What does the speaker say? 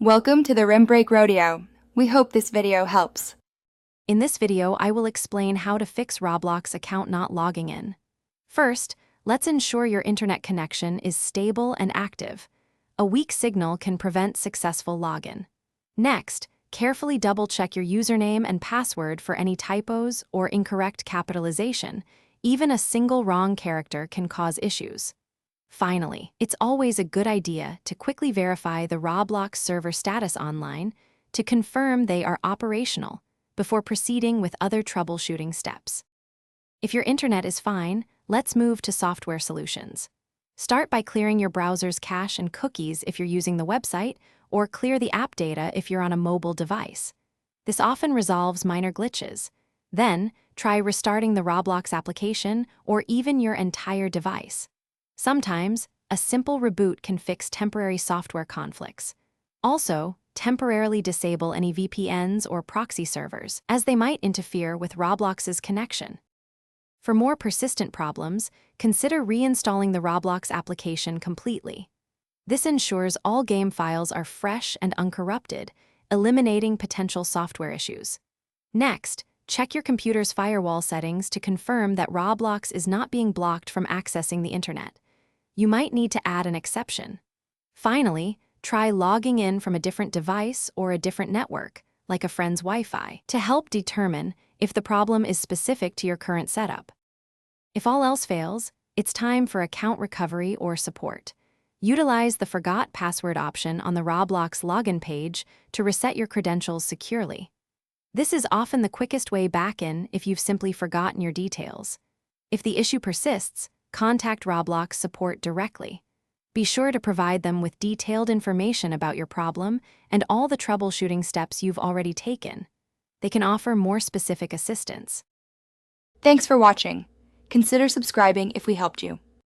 Welcome to the Rim Break Rodeo. We hope this video helps. In this video, I will explain how to fix Roblox account not logging in. First, let's ensure your internet connection is stable and active. A weak signal can prevent successful login. Next, carefully double-check your username and password for any typos or incorrect capitalization. Even a single wrong character can cause issues. Finally, it's always a good idea to quickly verify the Roblox server status online to confirm they are operational before proceeding with other troubleshooting steps. If your internet is fine, let's move to software solutions. Start by clearing your browser's cache and cookies if you're using the website, or clear the app data if you're on a mobile device. This often resolves minor glitches. Then, try restarting the Roblox application or even your entire device. Sometimes, a simple reboot can fix temporary software conflicts. Also, temporarily disable any VPNs or proxy servers, as they might interfere with Roblox's connection. For more persistent problems, consider reinstalling the Roblox application completely. This ensures all game files are fresh and uncorrupted, eliminating potential software issues. Next, check your computer's firewall settings to confirm that Roblox is not being blocked from accessing the internet. You might need to add an exception. Finally, try logging in from a different device or a different network, like a friend's Wi-Fi, to help determine if the problem is specific to your current setup. If all else fails, it's time for account recovery or support. Utilize the Forgot Password option on the Roblox login page to reset your credentials securely. This is often the quickest way back in if you've simply forgotten your details. If the issue persists, contact Roblox support directly. Be sure to provide them with detailed information about your problem and all the troubleshooting steps you've already taken. They can offer more specific assistance. Thanks for watching. Consider subscribing if we helped you.